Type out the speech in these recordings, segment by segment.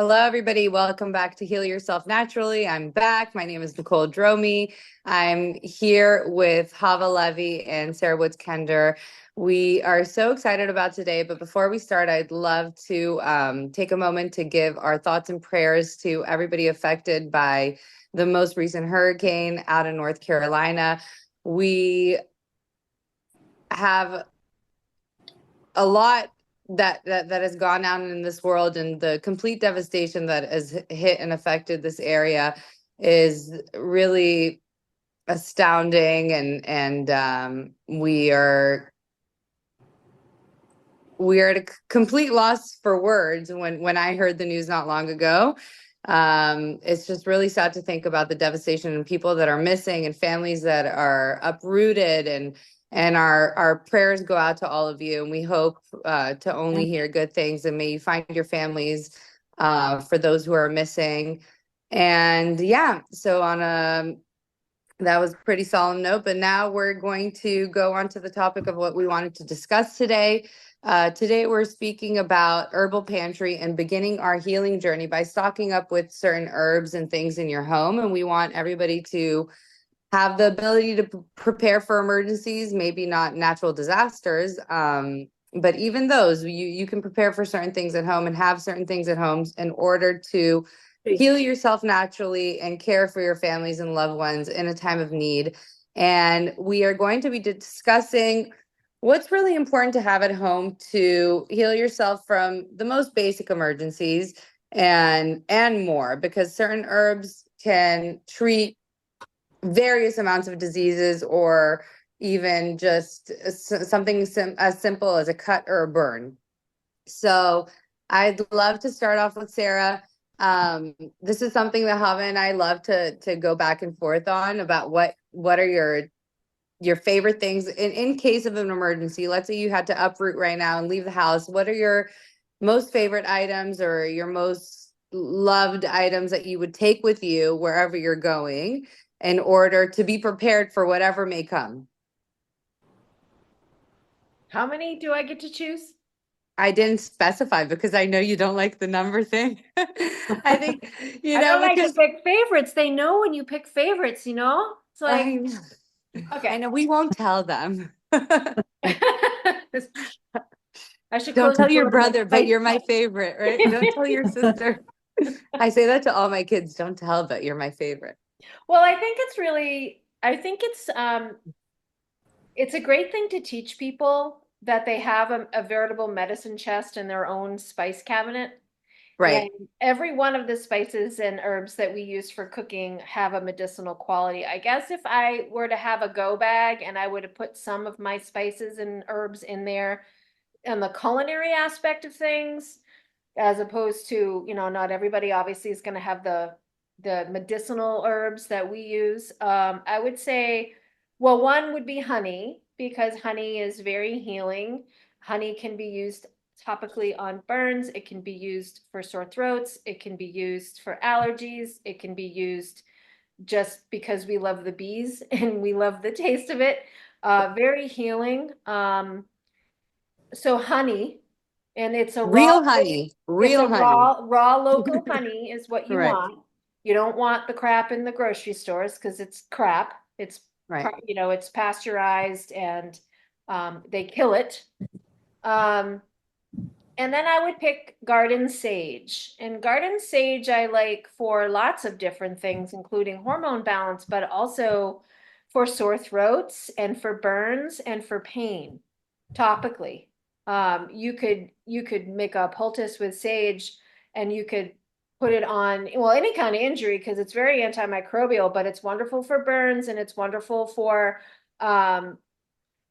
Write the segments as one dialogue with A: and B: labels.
A: Hello, everybody. Welcome back to Heal Yourself Naturally. I'm back. My name is Nicole Dromi. I'm here with Hava Levy and Sarah Woods Kender. We are so excited about today, but before we start, I'd love to take a moment to give our thoughts and prayers to everybody affected by the most recent hurricane out in North Carolina. We have a lot that has gone on in this world, and the complete devastation that has hit and affected this area is really astounding, and we are at a complete loss for words. When I heard the news not long ago, it's just really sad to think about the devastation and people that are missing and families that are uprooted, and our prayers go out to all of you, and we hope to only hear good things, and may you find your families for those who are missing. And yeah, so on a that was a pretty solemn note, but now we're going to go on to the topic of what we wanted to discuss today. Today, we're speaking about herbal pantry and beginning our healing journey by stocking up with certain herbs and things in your home. And we want everybody to have the ability to prepare for emergencies, maybe not natural disasters, but even those, you can prepare for certain things at home and have certain things at home in order to heal yourself naturally and care for your families and loved ones in a time of need. And we are going to be discussing what's really important to have at home to heal yourself from the most basic emergencies and more, because certain herbs can treat various amounts of diseases, or even just something as simple as a cut or a burn. So I'd love to start off with Sarah. This is something that Hava and I love to go back and forth on, about what are your favorite things in case of an emergency. Let's say you had to uproot right now and leave the house. What are your most favorite items, or your most loved items that you would take with you wherever you're going in order to be prepared for whatever may come?
B: How many do I get to choose?
A: I didn't specify because I know you don't like the number thing. I think,
B: I don't like to
A: because
B: pick favorites. They know when you pick favorites, you know? It's
A: I
B: like,
A: know, I
B: okay.
A: know we won't tell them.
B: I should
A: Don't
B: close the
A: tell your
B: door to my
A: brother, but
B: spice
A: you're my favorite, right? Don't tell your sister. I say that to all my kids. Don't tell, but you're my favorite.
B: Well, I think it's a great thing to teach people that they have a veritable medicine chest in their own spice cabinet. And
A: Right.
B: every one of the spices and herbs that we use for cooking have a medicinal quality. I guess if I were to have a go bag and I would have put some of my spices and herbs in there and the culinary aspect of things, as opposed to, not everybody obviously is going to have the medicinal herbs that we use. I would say, well, one would be honey, because honey is very healing. Honey can be used topically on burns. It can be used for sore throats. It can be used for allergies. It can be used just because we love the bees and we love the taste of it. Very healing. So honey, and
A: Real honey.
B: it's a
A: Real honey.
B: raw local honey is what you
A: Right.
B: want. You don't want the crap in the grocery stores because it's crap.
A: Right.
B: It's pasteurized and they kill it. Um, and then I would pick garden sage. And garden sage I like for lots of different things, including hormone balance, but also for sore throats and for burns and for pain topically. You could make a poultice with sage, and you could put it on, well, any kind of injury, because it's very antimicrobial, but it's wonderful for burns, and it's wonderful um,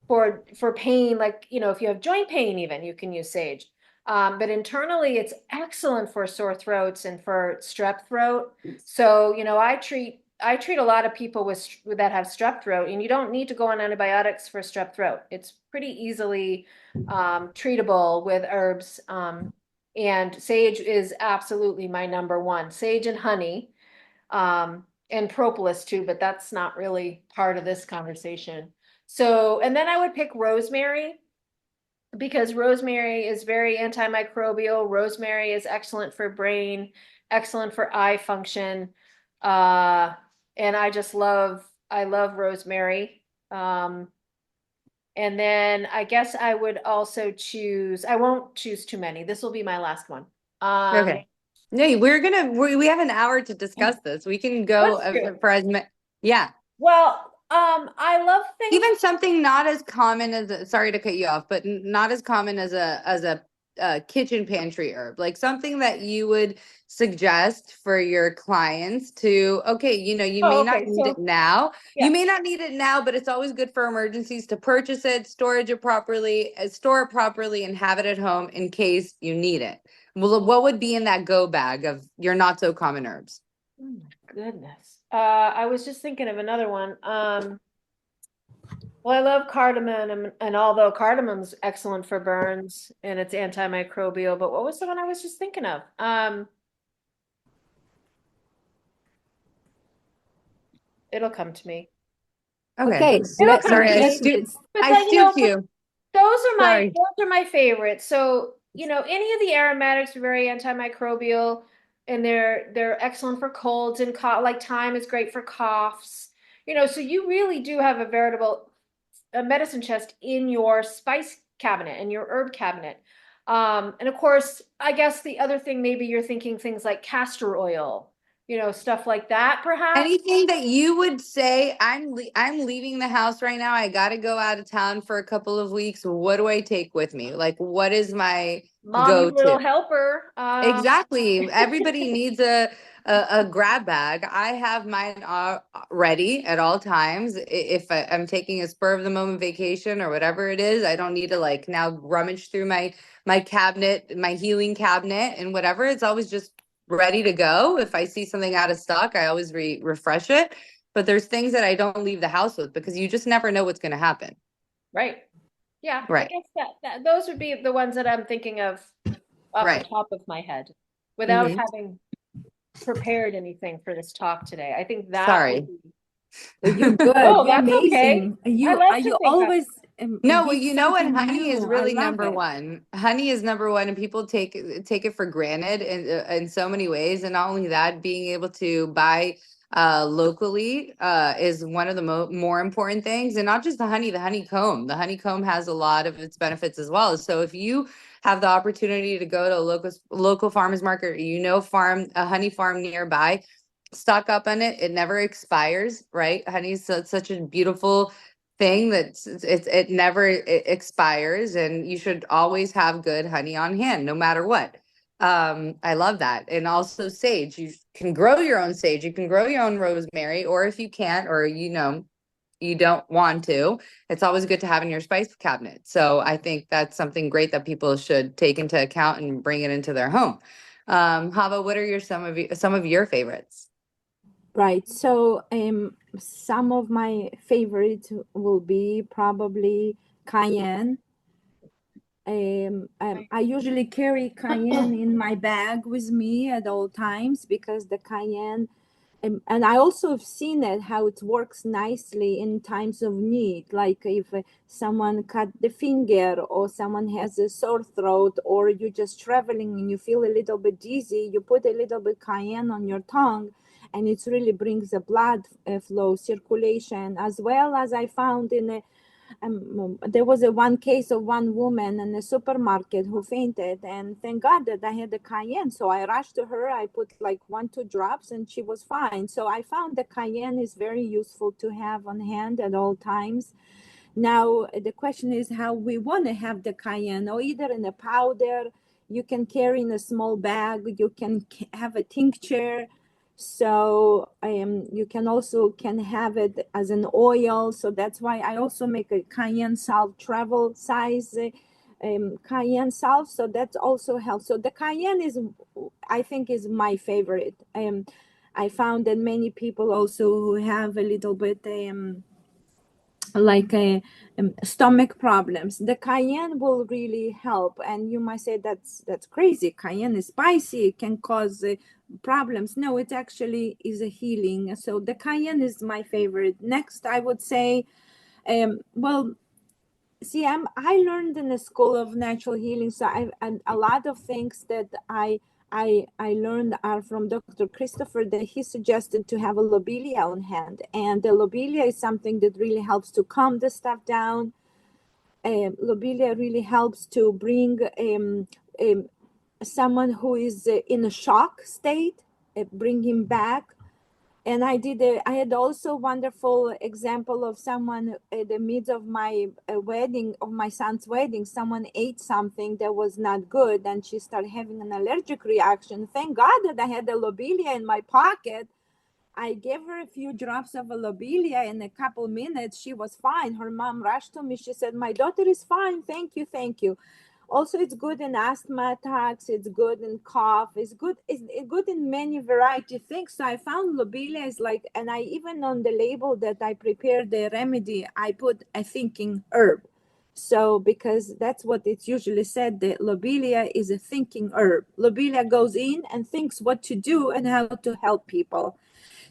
B: for pain, like, if you have joint pain, even you can use sage. But internally, it's excellent for sore throats and for strep throat. So, I treat a lot of people that have strep throat, and you don't need to go on antibiotics for strep throat. It's pretty easily treatable with herbs. And sage is absolutely my number one. Sage and honey, and propolis too, but that's not really part of this conversation. So, and then I would pick rosemary. because rosemary is very antimicrobial. Rosemary is excellent for brain, excellent for eye function. Uh, and I love rosemary. Um, and then I guess I would also choose, I won't choose too many. This will be my last one.
A: Okay. No, we have an hour to discuss this. We can go
B: That's true.
A: for as many. Yeah.
B: Well, I love things.
A: Even something not as common as sorry to cut you off, but not as common as a kitchen pantry herb, like something that you would suggest for your clients to, okay, you may
B: Oh,
A: not
B: okay.
A: need it
B: So,
A: now.
B: yeah,
A: You may not need it now, but it's always good for emergencies to purchase it, storage it properly, store it properly, and have it at home in case you need it. Well, what would be in that go bag of your not so common herbs?
B: oh my goodness. I was just thinking of another one. Well, I love cardamom, and although cardamom's excellent for burns and it's antimicrobial, but what was the one I was just thinking of? It'll come to me.
A: Okay.
C: Okay,
B: It'll come
A: Sorry,
B: to me. But
A: I
B: then,
A: stooped
B: but
A: you. Sorry.
B: those are my favorites. So, any of the aromatics are very antimicrobial, and they're excellent for colds and cough. Like thyme is great for coughs. So you really do have a medicine chest in your spice cabinet and your herb cabinet. And of course, I guess the other thing, maybe you're thinking things like castor oil, stuff like that, perhaps.
A: Anything that you would say, I'm leaving the house right now. I got to go out of town for a couple of weeks. What do I take with me? Like, what is my
B: Mommy
A: go-to?
B: little helper.
A: Exactly. Everybody needs a grab bag. I have mine ready at all times. If I'm taking a spur of the moment vacation or whatever it is, I don't need to like now rummage through my cabinet, my healing cabinet and whatever. It's always just ready to go. If I see something out of stock, I always refresh it. But there's things that I don't leave the house with because you just never know what's going to happen.
B: Right. Yeah, I
A: Right.
B: guess that those would be the ones that I'm thinking of off the
A: Right.
B: top of my head without
A: Hmm.
B: having prepared anything for this talk today. I think that would
A: Sorry.
B: be.
C: you're good.
B: Oh,
C: You're
B: that's okay.
C: amazing.
B: I
C: You
B: like
C: are
B: to
C: you
B: think of.
C: always
A: No, well,
C: give
A: you know what?
C: something
A: Honey is
C: new. I
A: really
C: love
A: number
C: it.
A: one. Honey is number one, and people take it for granted in so many ways. And not only that, being able to buy locally is one of the more important things. And not just the honey, the honeycomb. The honeycomb has a lot of its benefits as well. So if you have the opportunity to go to a local farmers market, or a honey farm nearby, stock up on it. It never expires, right? Honey is such a beautiful thing that it never expires, and you should always have good honey on hand no matter what. I love that. And also sage, you can grow your own sage, you can grow your own rosemary, or if you can't, or you don't want to, it's always good to have in your spice cabinet. So I think that's something great that people should take into account and bring it into their home. Hava, what are some of your favorites?
C: Right. So some of my favorites will be probably cayenne. I usually carry cayenne in my bag with me at all times because the cayenne, and I also have seen it how it works nicely in times of need, like if someone cut the finger or someone has a sore throat or you're just traveling and you feel a little bit dizzy, you put a little bit cayenne on your tongue, and it really brings the blood flow circulation, as well as I found in a there was a one case of one woman in a supermarket who fainted, and thank God that I had the cayenne. So I rushed to her. I put like 1, 2 drops, and she was fine. So I found the cayenne is very useful to have on hand at all times. Now the question is how we want to have the cayenne, or either in a powder. You can carry in a small bag. You can have a tincture. So you can also can have it as an oil. So that's why I also make a cayenne salt travel size cayenne salt. So that also helps. So the cayenne is, I think, is my favorite. I found that many people also who have a little bit like a stomach problems, the cayenne will really help. And you might say that's crazy, cayenne is spicy, it can cause problems. No, it actually is a healing. So the cayenne is my favorite. Next I would say well, See, I learned in the School of Natural Healing, so and a lot of things that I learned are from Dr. Christopher, that he suggested to have a lobelia on hand, and the lobelia is something that really helps to calm the stuff down. Lobelia really helps to bring someone who is in a shock state, bring him back. And I had also wonderful example of someone at the midst of my wedding, of my son's wedding. Someone ate something that was not good, and she started having an allergic reaction. Thank God that I had the lobelia in my pocket. I gave her a few drops of a lobelia. In a couple minutes, she was fine. Her mom rushed to me. She said, "My daughter is fine. Thank you, thank you." Also, it's good in asthma attacks. It's good in cough. It's good in many variety of things. So I found lobelia is like, and I even on the label that I prepared the remedy, I put a thinking herb. So because that's what it's usually said, that lobelia is a thinking herb. Lobelia goes in and thinks what to do and how to help people.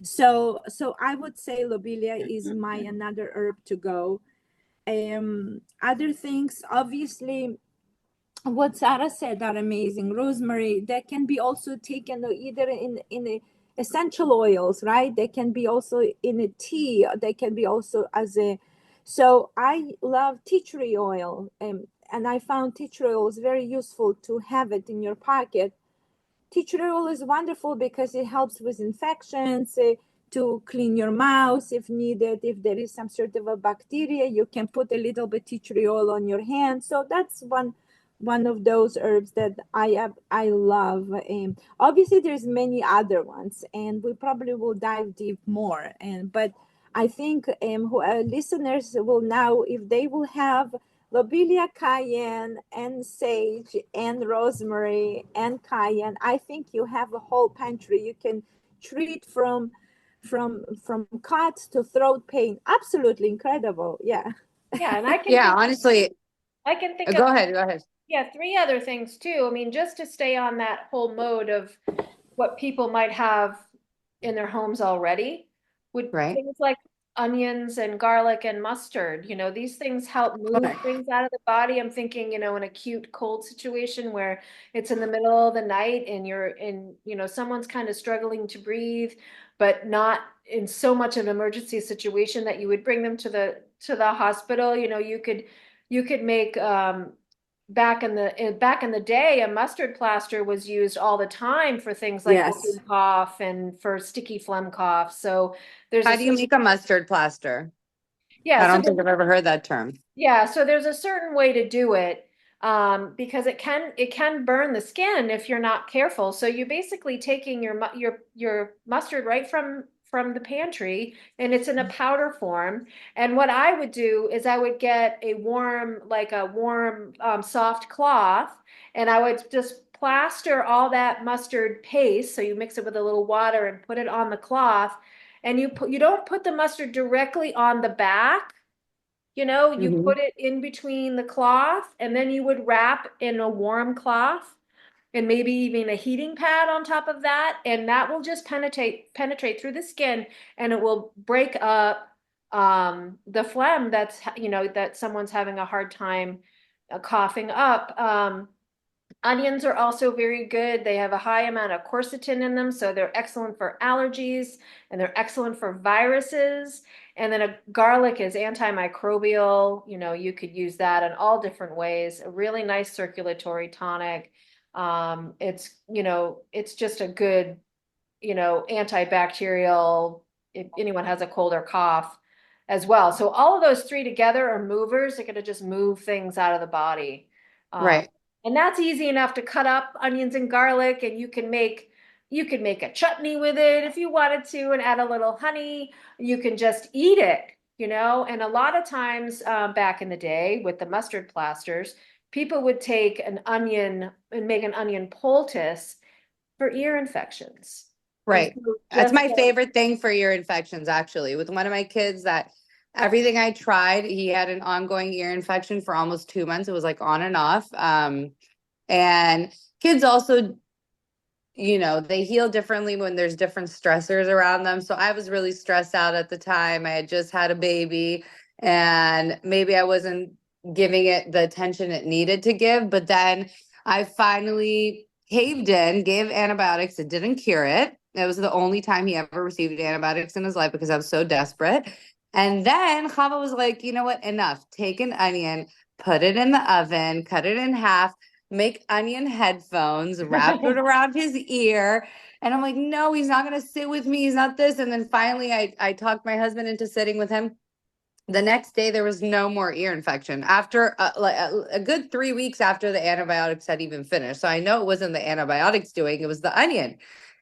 C: So I would say lobelia is my another herb to go. Other things, obviously, what Sarah said are amazing. Rosemary, that can be also taken either in a essential oils, right? They can be also in a tea. They can be also as a. So I love tea tree oil, and I found tea tree oil is very useful to have it in your pocket. Tea tree oil is wonderful because it helps with infections, to clean your mouth if needed. If there is some sort of a bacteria, you can put a little bit tea tree oil on your hand. So that's one of those herbs that I love. Obviously, there's many other ones, and we probably will dive deep more. But I think listeners will now, if they will have lobelia, cayenne, and sage, and rosemary, and cayenne, I think you have a whole pantry. You can treat from cuts to throat pain. Absolutely incredible. Yeah.
B: Yeah, and I can
A: Yeah,
B: think
A: honestly,
B: I can think
A: go
B: of
A: ahead, go ahead.
B: yeah, three other things too. I mean, just to stay on that whole mode of what people might have in their homes already, would
A: Right.
B: things like onions and garlic and mustard, these things help move things out of the body. I'm thinking, an acute cold situation where it's in the middle of the night and you're in, someone's kind of struggling to breathe, but not in so much of an emergency situation that you would bring them to the hospital. You could make back in the day, a mustard plaster was used all the time for things like
C: Yes.
B: whooping cough and for sticky phlegm cough. So there's a
A: How do you make a mustard plaster?
B: yeah,
A: I
B: so
A: don't think I've ever heard that term.
B: there's a certain way to do it, because it can burn the skin if you're not careful. So you're basically taking your mustard right from the pantry, and it's in a powder form. And what I would do is I would get a warm soft cloth, and I would just plaster all that mustard paste. So you mix it with a little water and put it on the cloth, and you don't put the mustard directly on the back. You
A: Hmm.
B: put it in between the cloth, and then you would wrap in a warm cloth and maybe even a heating pad on top of that, and that will just penetrate through the skin, and it will break up the phlegm that someone's having a hard time coughing up. Onions are also very good. They have a high amount of quercetin in them, so they're excellent for allergies, and they're excellent for viruses. And then a garlic is antimicrobial. You could use that in all different ways. A really nice circulatory tonic. It's just a good, antibacterial if anyone has a cold or cough as well. So all of those three together are movers. They're going to just move things out of the body. Um,
A: Right.
B: and that's easy enough to cut up onions and garlic, and you could make a chutney with it if you wanted to and add a little honey. You can just eat it. And a lot of times, back in the day with the mustard plasters, people would take an onion and make an onion poultice for ear infections. And
A: Right.
B: so
A: That's
B: just
A: my favorite thing for ear infections, actually. With one of my kids, that everything I tried, he had an ongoing ear infection for almost 2 months. It was like on and off. And kids also, they heal differently when there's different stressors around them. So I was really stressed out at the time. I had just had a baby, and maybe I wasn't giving it the attention it needed to give. But then I finally caved in, gave antibiotics. It didn't cure it. It was the only time he ever received antibiotics in his life because I was so desperate. And then Chava was like, you know what? Enough. Take an onion, put it in the oven, cut it in half, make onion headphones, wrap it around his ear. And I'm like, no, he's not going to sit with me. He's not this. And then finally, I talked my husband into sitting with him. The next day, there was no more ear infection after like a good 3 weeks after the antibiotics had even finished. So I know it wasn't the antibiotics doing, it was the onion.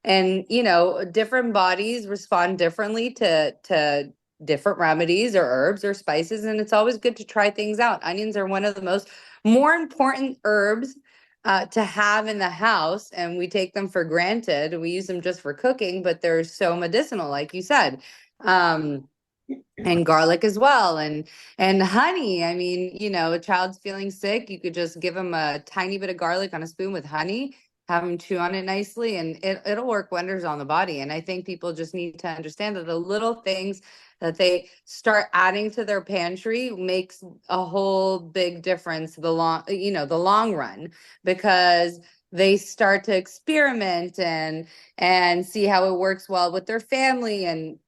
A: And, you know, different bodies respond differently to different remedies or herbs or spices. And it's always good to try things out. Onions are one of the most more important herbs to have in the house, and we take them for granted. We use them just for cooking, but they're so medicinal, like you said. And garlic as well, and honey. I mean, you know, a child's feeling sick, you could just give them a tiny bit of garlic on a spoon with honey, have them chew on it nicely, and it'll work wonders on the body. And I think people just need to understand that the little things that they start adding to their pantry makes a whole big difference the long run, because they start to experiment and see how it works well with their family. And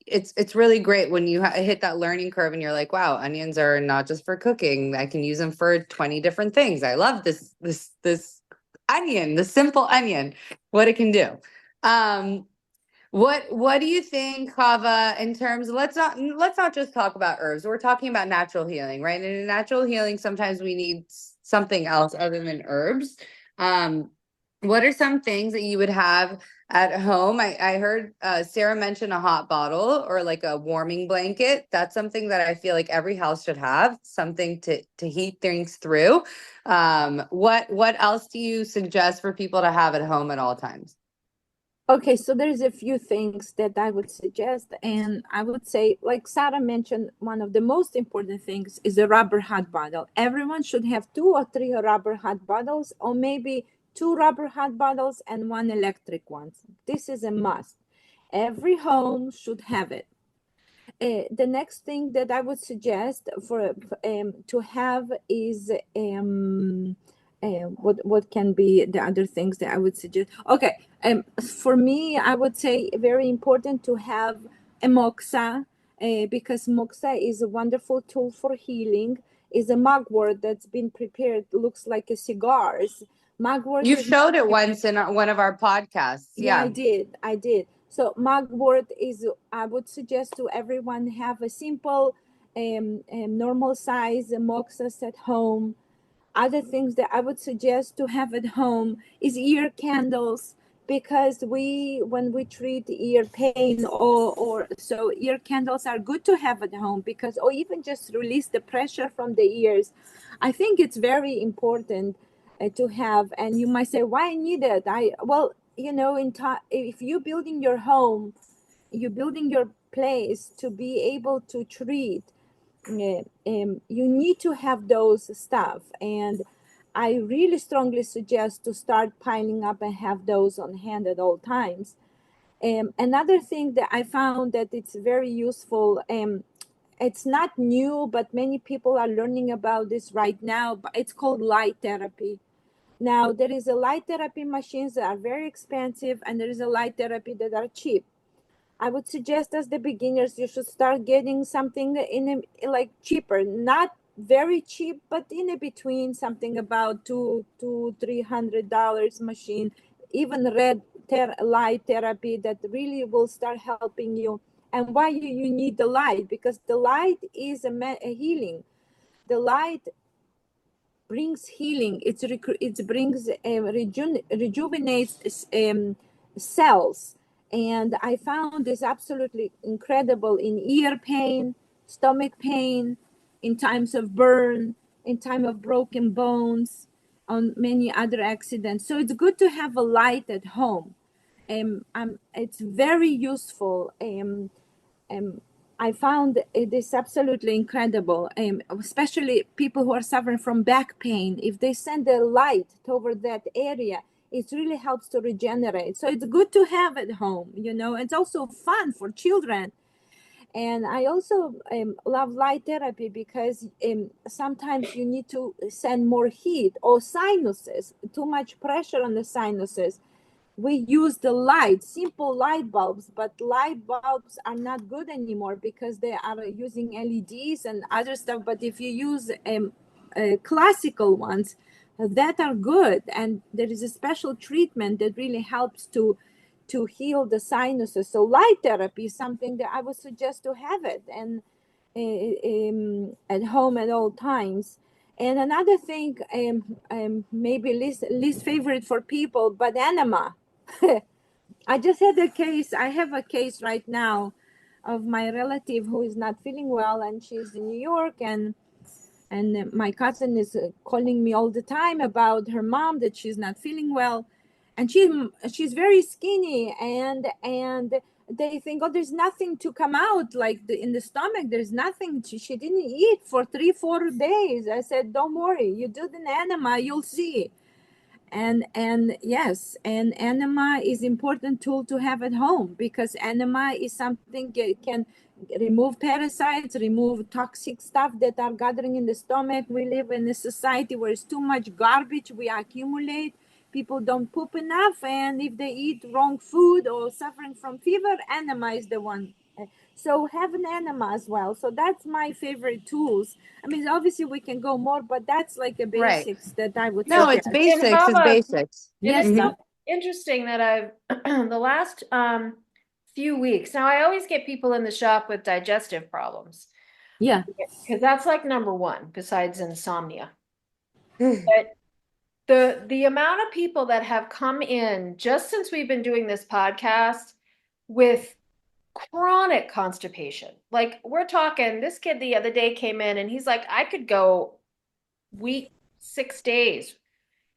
A: it's really great when you hit that learning curve and you're like, wow, onions are not just for cooking. I can use them for 20 different things. I love this onion, the simple onion, what it can do. What do you think, Chava, in terms of, let's not just talk about herbs. We're talking about natural healing, right? And in natural healing, sometimes we need something else other than herbs. What are some things that you would have at home? I heard Sarah mention a hot bottle or like a warming blanket. That's something that I feel like every house should have, something to heat things through. What else do you suggest for people to have at home at all times?
C: Okay, so there's a few things that I would suggest, and I would say, like Sarah mentioned, one of the most important things is a rubber hot bottle. Everyone should have 2 or 3 rubber hot bottles, or maybe 2 rubber hot bottles and 1 electric one. This is a must. Every home should have it. The next thing that I would suggest for to have is what can be the other things that I would suggest? Okay, for me, I would say very important to have a moxa, because moxa is a wonderful tool for healing. Is a mugwort that's been prepared, looks like a cigars. Mugwort.
A: You showed it once in one of our podcasts.
C: Yeah,
A: Yeah.
C: I did. So mugwort is, I would suggest to everyone have a simple, normal size moxas at home. Other things that I would suggest to have at home is ear candles, because when we treat ear pain or so, ear candles are good to have at home, because, or even just release the pressure from the ears. I think it's very important to have. And you might say, why need it? Well, you know, if you're building your home, you're building your place to be able to treat, you need to have those stuff. And I really strongly suggest to start piling up and have those on hand at all times. Another thing that I found that it's very useful, it's not new, but many people are learning about this right now, but it's called light therapy. Now, there is a light therapy machines that are very expensive, and there is a light therapy that are cheap. I would suggest as the beginners, you should start getting something in a, like cheaper, not very cheap, but in a between, something about $200-300 machine, even light therapy that really will start helping you. And why you need the light? Because the light is a healing. The light brings healing. It brings rejuvenates cells. And I found this absolutely incredible in ear pain, stomach pain, in times of burn, in time of broken bones, on many other accidents. So it's good to have a light at home. It's very useful. I found it is absolutely incredible, especially people who are suffering from back pain. If they send a light toward that area, it really helps to regenerate. So it's good to have at home, you know. It's also fun for children. And I also love light therapy because sometimes you need to send more heat or sinuses, too much pressure on the sinuses. We use the light, simple light bulbs, but light bulbs are not good anymore because they are using LEDs and other stuff. But if you use classical ones, that are good, and there is a special treatment that really helps to heal the sinuses. So light therapy is something that I would suggest to have it and at home at all times. And another thing, maybe least favorite for people, but enema. I just had a case. I have a case right now of my relative who is not feeling well, and she's in New York, and my cousin is calling me all the time about her mom, that she's not feeling well, and she's very skinny, and they think, oh, there's nothing to come out, like in the stomach, there's nothing. She didn't eat for 3-4 days. I said, don't worry, you do the enema, you'll see. And yes, and enema is important tool to have at home, because enema is something that can remove parasites, remove toxic stuff that are gathering in the stomach. We live in a society where it's too much garbage we accumulate. People don't poop enough, and if they eat wrong food or suffering from fever, enema is the one. So have an enema as well. So that's my favorite tools. I mean, obviously we can go more, but that's like the
A: Right.
C: basics that I would
A: No,
C: suggest.
A: it's basics. It's
B: Hava,
A: basics.
B: And
C: Yes,
B: it's
C: ma'am.
B: so interesting that I've the last few weeks. Now I always get people in the shop with digestive problems.
C: Yeah.
B: Because that's like number one besides insomnia. But the amount of people that have come in just since we've been doing this podcast with chronic constipation. Like we're talking, this kid the other day came in and he's like, I could go week 6 days.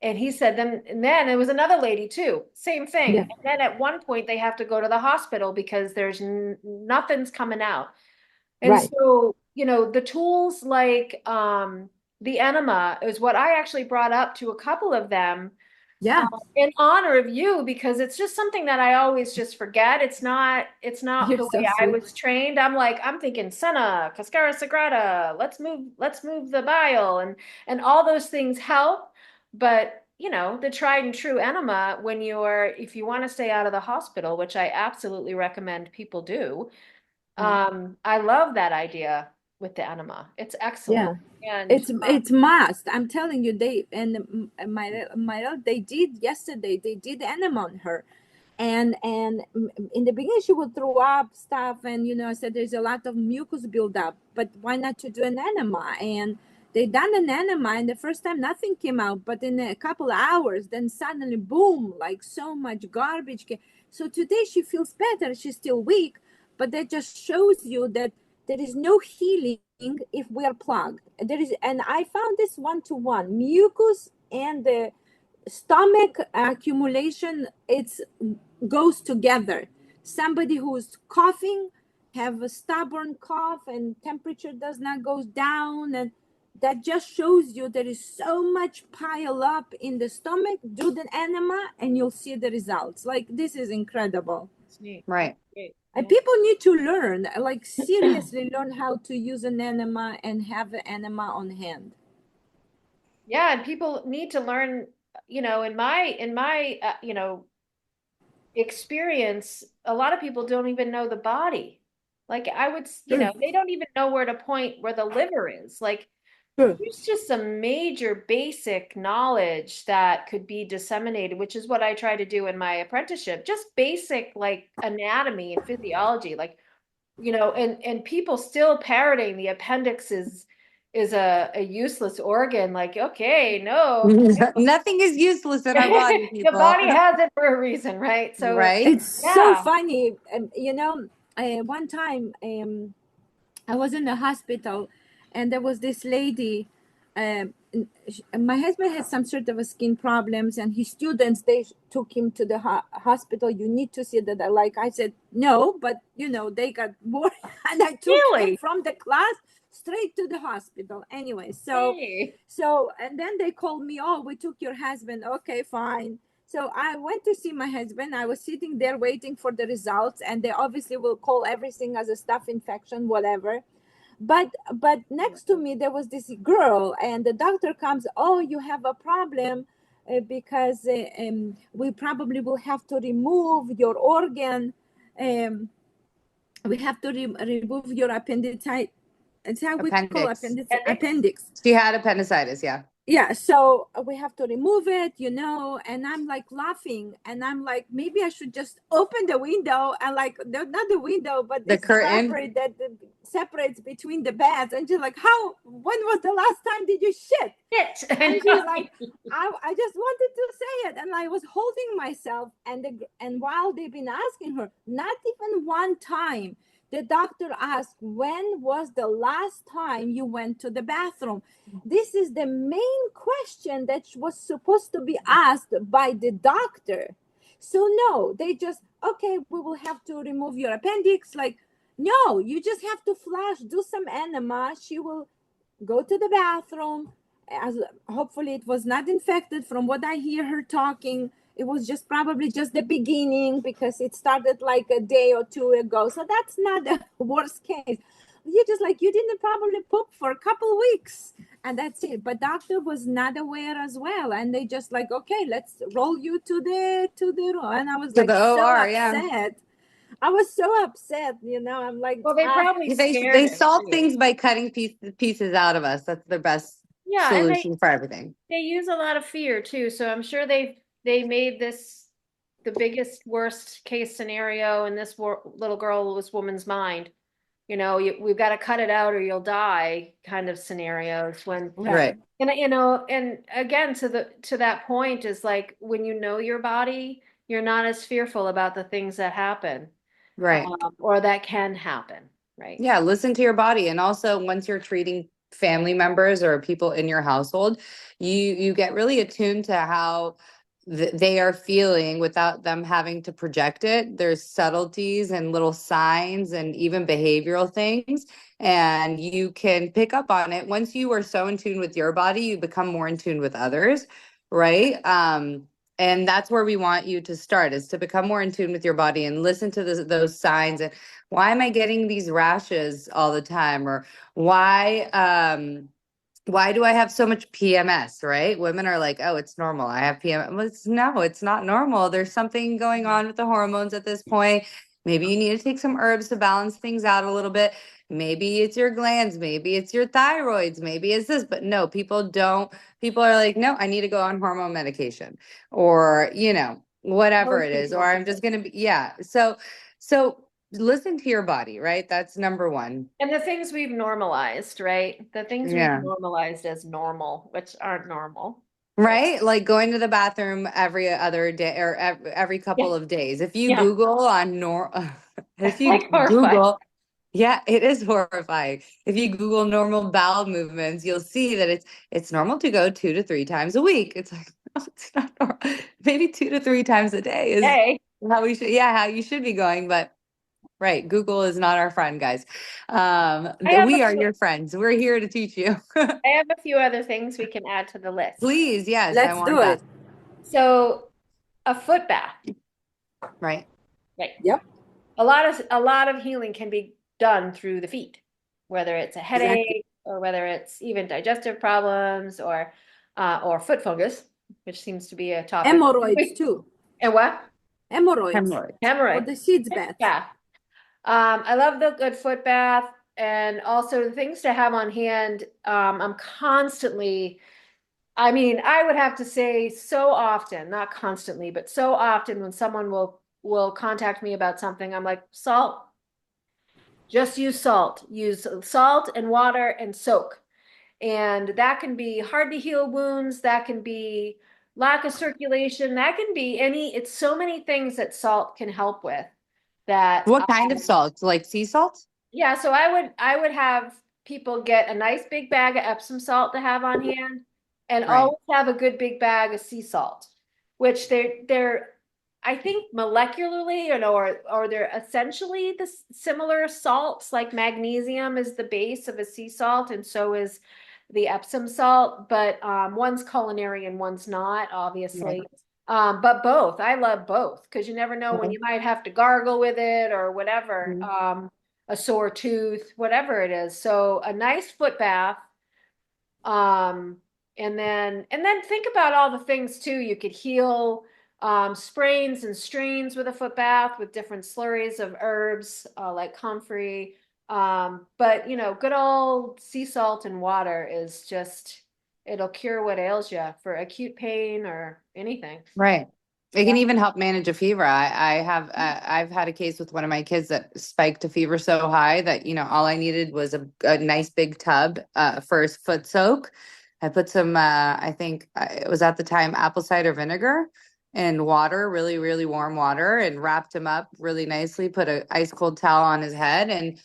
B: And he said, and then there was another lady too, same thing.
C: Yeah.
B: And then at one point they have to go to the hospital because there's nothing's coming out. And
C: Right.
B: so, the tools like the enema is what I actually brought up to a couple of them
C: Yeah.
B: in honor of you, because it's just something that I always just forget. It's not
C: You're
B: the
C: so
B: way I
C: sweet.
B: was trained. I'm thinking Senna, Cascara Sagrada, let's move the bile, and all those things help. But the tried and true enema, if you want to stay out of the hospital, which I absolutely recommend people do, I love that idea with the enema. It's excellent.
C: Yeah.
B: And
C: It's must. I'm telling you, my they did yesterday. They did enema on her, and in the beginning she would throw up stuff, and I said there's a lot of mucus buildup, but why not to do an enema? And they done an enema, and the first time nothing came out, but in a couple of hours, then suddenly boom, like so much garbage came. So today she feels better. She's still weak, but that just shows you that there is no healing if we are plugged. And I found this 1-to-1 mucus and the stomach accumulation. It's goes together. Somebody who's coughing, have a stubborn cough, and temperature does not go down, and that just shows you there is so much pile up in the stomach. Do the enema and you'll see the results. Like, this is incredible.
A: Right.
C: And people need to learn, like seriously learn how to use an enema and have an enema on hand.
B: yeah, and people need to learn, in my experience, a lot of people don't even know the body. Like I would, they don't even know where to point where the liver is. Like
C: True.
B: there's just some major basic knowledge that could be disseminated, which is what I try to do in my apprenticeship. Just basic like anatomy and physiology, like, and people still parroting the appendix is a useless organ. Like, okay, no.
A: Nothing is useless in our body,
B: The
A: people.
B: body has it for a reason, right? So
A: Right?
C: It's so
B: yeah.
C: funny. One time I was in the hospital, and there was this lady. My husband had some sort of a skin problems, and his students, they took him to the hospital. You need to see that. Like I said, no, but they got more, and I took him
B: Really?
C: from the class straight to the hospital. Anyway, so
B: Hey.
C: and then they called me. Oh, we took your husband. Okay, fine. So I went to see my husband. I was sitting there waiting for the results, and they obviously will call everything as a staph infection, whatever. But next to me there was this girl, and the doctor comes, oh, you have a problem, because we probably will have to remove your organ. We have to remove your appendicitis. It's how we call
A: Appendix.
C: appendix.
A: She had appendicitis, yeah.
C: Yeah, so we have to remove it, and I'm like laughing, and I'm like, maybe I should just open the window, and like, not the window, but
A: The
C: this
A: curtain.
C: fabric that separates between the beds. And she's like, when was the last time did you shit?
B: Shit.
C: And she's like, I just wanted to say it, and I was holding myself, and while they've been asking her, not even one time the doctor asked, when was the last time you went to the bathroom? This is the main question that was supposed to be asked by the doctor. So no, they just, okay, we will have to remove your appendix. Like, no, you just have to flush, do some enema. She will go to the bathroom. As hopefully it was not infected. From what I hear her talking, it was just probably just the beginning, because it started like a day or two ago. So that's not the worst case. You just like, you didn't probably poop for a couple weeks, and that's it. But doctor was not aware as well, and they just like, okay, let's roll you to the room. And I was
A: To
C: like,
A: the
C: so
A: OR,
C: upset.
A: yeah.
C: I was so upset, I'm like,
B: Well, they probably scared
A: They
B: him,
A: solve
B: too.
A: things by cutting pieces out of us. That's their best
B: Yeah, and
A: solution for everything.
B: they use a lot of fear too. So I'm sure they made this the biggest worst case scenario in this little woman's mind. We've got to cut it out or you'll die kind of scenarios when
A: Right.
B: and and again to that point is like, when you know your body, you're not as fearful about the things that happen,
A: Right.
B: or that can happen, right?
A: Yeah, listen to your body. And also, once you're treating family members or people in your household, you get really attuned to how they are feeling without them having to project it. There's subtleties and little signs and even behavioral things, and you can pick up on it. Once you are so in tune with your body, you become more in tune with others, right? And that's where we want you to start, is to become more in tune with your body and listen to those signs. And why am I getting these rashes all the time? Or why do I have so much PMS, right? Women are like, oh, it's normal. I have PMS. Well, no, it's not normal. There's something going on with the hormones at this point. Maybe you need to take some herbs to balance things out a little bit. Maybe it's your glands. Maybe it's your thyroids. Maybe it's this. But no, people are like, no, I need to go on hormone medication, or, whatever it is, or I'm just going to be, yeah. So listen to your body, right? That's number one.
B: And the things we've normalized, right? The things
A: Yeah.
B: we've normalized as normal, which aren't normal.
A: Right? Like going to the bathroom every other day, or every couple of days. If you
B: Yeah.
A: Google if you
B: Like horrifying.
A: Google, yeah, it is horrifying. If you Google normal bowel movements, you'll see that it's normal to go 2 to 3 times a week. It's like, no, it's not normal. Maybe 2 to 3 times a day is
B: Hey,
A: how you should be going, but right, Google is not our friend, guys. We are your friends. We're here to teach you.
B: I have a few other things we can add to the list.
A: Please, yes, I
C: let's
A: want
C: do
A: that.
C: it.
B: So, a foot bath.
A: Right.
B: Right.
C: Yep.
B: A lot of healing can be done through the feet, whether it's a headache or whether it's even digestive problems or foot fungus, which seems to be a topic.
C: Hemorrhoids too.
B: And what?
C: Hemorrhoids. Or
B: Hemorrhoids.
C: the seeds bath.
B: Yeah. I love the good foot bath, and also the things to have on hand. I'm constantly, I would have to say so often, not constantly, but so often when someone will contact me about something, I'm like, salt. Just use salt. Use salt and water and soak. And that can be hard to heal wounds. That can be lack of circulation. That can be it's so many things that salt can help with. That
A: What kind of salt? Like sea salt?
B: Yeah, so I would have people get a nice big bag of Epsom salt to have on hand, and
A: Right.
B: always have a good big bag of sea salt, which they're I think molecularly, or they're essentially the similar salts. Like magnesium is the base of a sea salt, and so is the Epsom salt, but one's culinary and one's not, obviously. But both, I love both because you never know when
A: Okay.
B: you might have to gargle with it or whatever,
A: Mhm.
B: a sore tooth, whatever it is. So a nice foot bath. Um, and then think about all the things too. You could heal sprains and strains with a foot bath with different slurries of herbs like comfrey. But good old sea salt and water is just it'll cure what ails you for acute pain or anything.
A: Right. It
B: Yeah.
A: can even help manage a fever. I've had a case with one of my kids that spiked a fever so high that, all I needed was a nice big tub for his foot soak. I put some, I think it was at the time apple cider vinegar and water, really, really warm water, and wrapped him up really nicely, put a ice cold towel on his head, and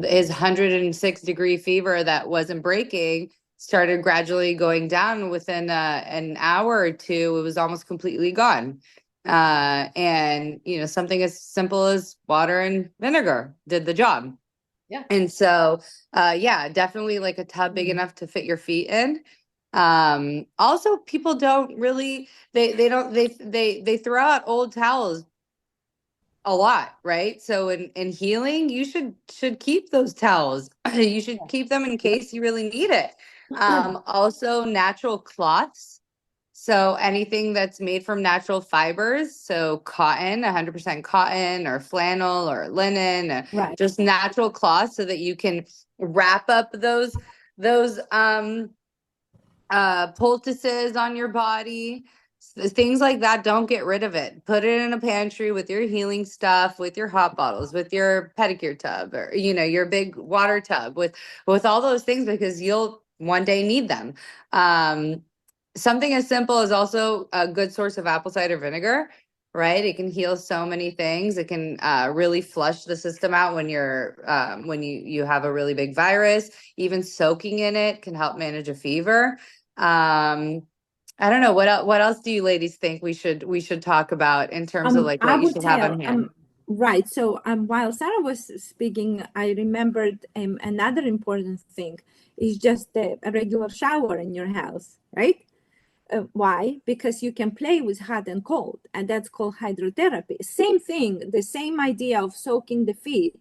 A: his 106-degree fever that wasn't breaking started gradually going down within an hour or two. It was almost completely gone. And something as simple as water and vinegar did the job.
B: Yeah.
A: And so yeah, definitely like a tub big enough to fit your feet in. Also, people don't really, they don't they throw out old towels a lot, right? So in healing, you should keep those towels. You should keep them in case you really need it. Also natural cloths. So anything that's made from natural fibers, so cotton, 100% cotton or flannel or linen,
C: Right.
A: just natural cloths so that you can wrap up those poultices on your body, things like that. Don't get rid of it. Put it in a pantry with your healing stuff, with your hot bottles, with your pedicure tub, or your big water tub, with all those things, because you'll one day need them. Something as simple as also a good source of apple cider vinegar. Right, it can heal so many things. It can really flush the system out when you have a really big virus. Even soaking in it can help manage a fever. I don't know what else do you ladies think we should talk about in terms of like
C: I
A: what you
C: would
A: should have
C: tell,
A: on hand?
C: right. So, while Sarah was speaking, I remembered another important thing is just a regular shower in your house, right? Why? Because you can play with hot and cold, and that's called hydrotherapy. Same thing, the same idea of soaking the feet.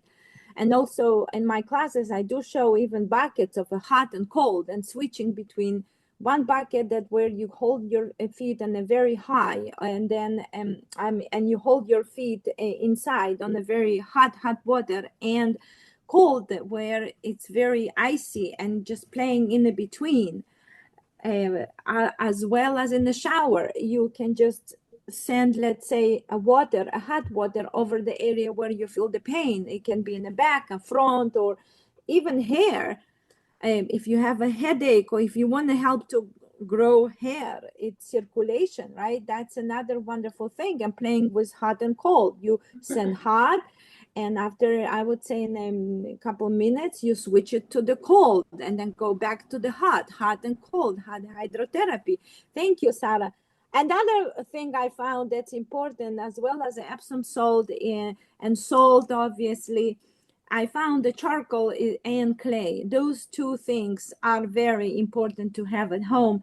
C: And also in my classes, I do show even buckets of a hot and cold and switching between one bucket that where you hold your feet on a very high, and then and you hold your feet inside on a very hot water, and cold where it's very icy and just playing in the between. As well as in the shower, you can just send, let's say, a hot water over the area where you feel the pain. It can be in the back, a front, or even hair. If you have a headache or if you want to help to grow hair, it's circulation, right? That's another wonderful thing. And playing with hot and cold, you send hot, and after, I would say, in a couple minutes, you switch it to the cold and then go back to the hot and cold, hot hydrotherapy. Thank you, Sarah. Another thing I found that's important, as well as the Epsom salt and salt, obviously, I found the charcoal and clay. Those two things are very important to have at home.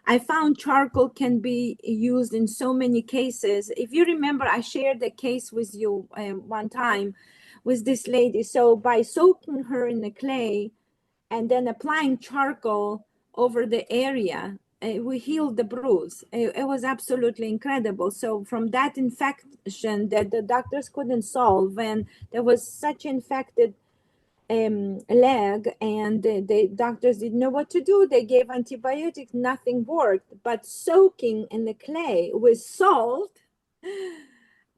C: I found charcoal can be used in so many cases. If you remember, I shared a case with you one time with this lady. So by soaking her in the clay and then applying charcoal over the area, we healed the bruise. It was absolutely incredible. So from that infection that the doctors couldn't solve, and there was such infected leg, and the doctors didn't know what to do. They gave antibiotics, nothing worked. But soaking in the clay with salt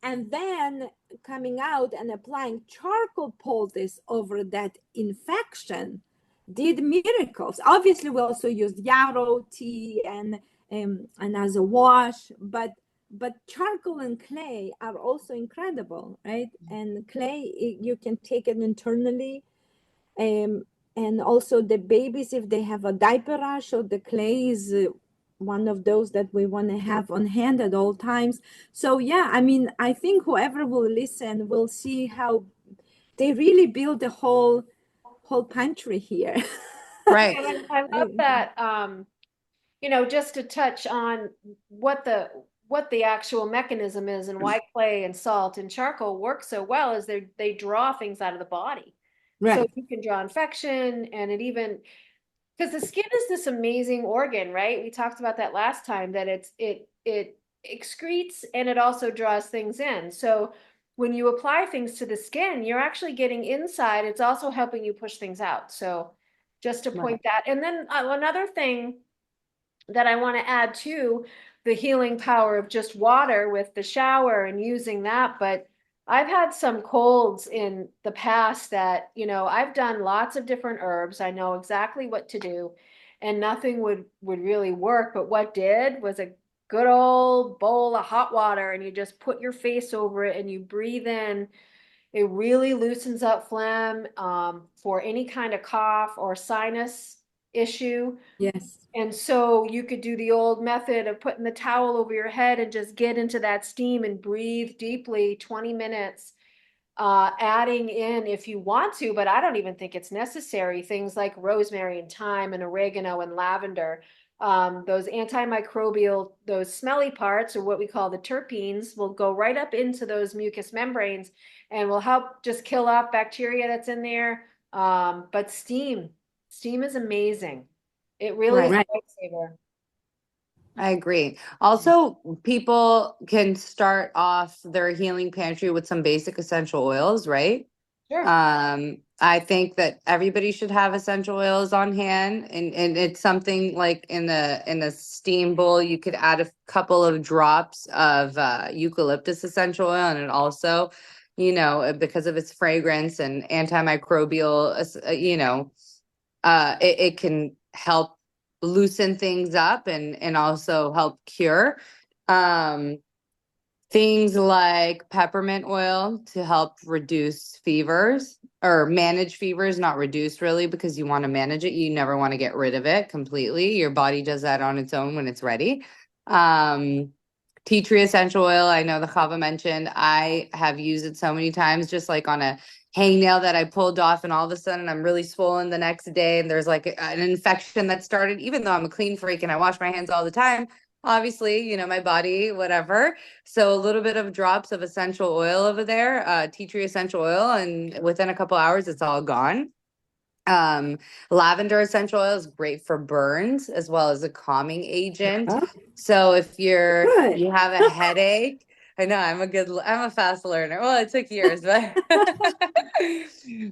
C: and then coming out and applying charcoal poultice over that infection did miracles. Obviously, we also used yarrow tea and as a wash, but charcoal and clay are also incredible, right? And clay, you can take it internally, um, and also the babies, if they have a diaper rash, or the clay is one of those that we want to have on hand at all times. So yeah, I mean, I think whoever will listen will see how they really build a whole pantry here.
A: Right.
B: And I love that. Just to touch on what what the actual mechanism is and why clay and salt and charcoal work so well is they draw things out of the body. So
C: Right.
B: you can draw infection, and it even, because the skin is this amazing organ, right? We talked about that last time, that it excretes and it also draws things in. So when you apply things to the skin, you're actually getting inside. It's also helping you push things out. So just to
A: Right.
B: point that. And then another thing that I want to add to the healing power of just water with the shower and using that. But I've had some colds in the past that, I've done lots of different herbs. I know exactly what to do, and nothing would really work. But what did was a good old bowl of hot water, and you just put your face over it and you breathe in. It really loosens up phlegm, for any kind of cough or sinus issue.
C: Yes.
B: And so you could do the old method of putting the towel over your head and just get into that steam and breathe deeply 20 minutes, adding in if you want to, but I don't even think it's necessary, things like rosemary and thyme and oregano and lavender. Those antimicrobial, those smelly parts, or what we call the terpenes, will go right up into those mucous membranes and will help just kill off bacteria that's in there. But steam is amazing. It really is
A: Right.
C: Right.
B: a lifesaver.
A: I agree. Also, people can start off their healing pantry with some basic essential oils, right?
B: Sure.
A: I think that everybody should have essential oils on hand, and it's something like in the steam bowl, you could add a couple of drops of eucalyptus essential oil, and it also, because of its fragrance and antimicrobial, it can help loosen things up and also help cure. Um, Things like peppermint oil to help reduce fevers or manage fevers, not reduce really, because you want to manage it. You never want to get rid of it completely. Your body does that on its own when it's ready. Um, Tea tree essential oil, I know the Chava mentioned. I have used it so many times, just like on a hangnail that I pulled off, and all of a sudden I'm really swollen the next day, and there's like an infection that started, even though I'm a clean freak and I wash my hands all the time. Obviously, my body, whatever. So a little bit of drops of essential oil over there, tea tree essential oil, and within a couple hours, it's all gone. Um, Lavender essential oil is great for burns as well as a calming agent.
C: Oh,
A: So if
C: good.
A: you have a headache, I know I'm a fast learner. Well, it took years,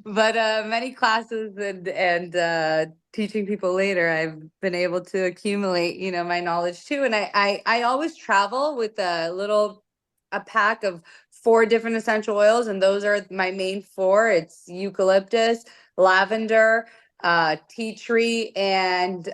A: but many classes and teaching people later, I've been able to accumulate, my knowledge too. And I always travel with a pack of 4 different essential oils, and those are my main 4. It's eucalyptus, lavender, tea tree, and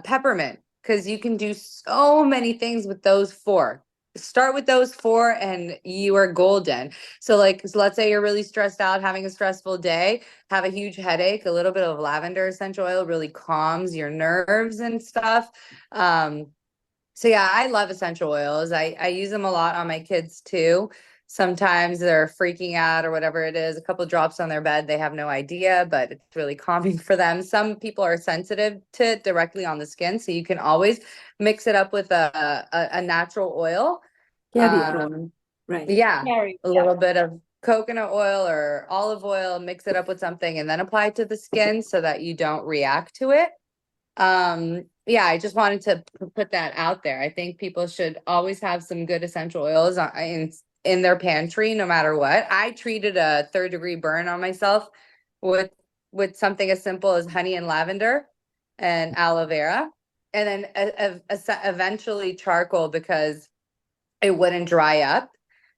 A: peppermint, because you can do so many things with those 4. Start with those 4 and you are golden. So let's say you're really stressed out, having a stressful day, have a huge headache, a little bit of lavender essential oil really calms your nerves and stuff. So yeah, I love essential oils. I use them a lot on my kids too. Sometimes they're freaking out or whatever it is, a couple drops on their bed, they have no idea, but it's really calming for them. Some people are sensitive to it directly on the skin, so you can always mix it up with a natural oil.
C: Carry oil.
A: Um,
C: Right.
A: yeah,
B: Mary,
A: a
B: yeah.
A: little bit of coconut oil or olive oil, mix it up with something and then apply it to the skin so that you don't react to it. Yeah, I just wanted to put that out there. I think people should always have some good essential oils in their pantry, no matter what. I treated a 3rd-degree burn on myself with something as simple as honey and lavender and aloe vera, and then eventually charcoal, because it wouldn't dry up.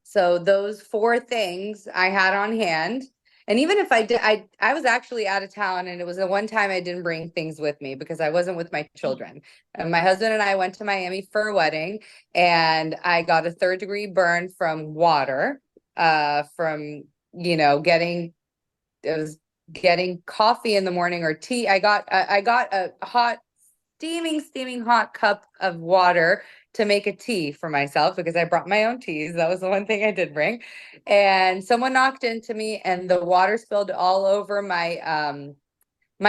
A: So those 4 things I had on hand. And even if I did, I was actually out of town, and it was the one time I didn't bring things with me because I wasn't with my children. And my husband and I went to Miami for a wedding, and I got a 3rd-degree burn from water, from, getting, it was getting coffee in the morning or tea. I got a hot, steaming hot cup of water to make a tea for myself, because I brought my own teas. That was the one thing I did bring. And someone knocked into me, and the water spilled all over my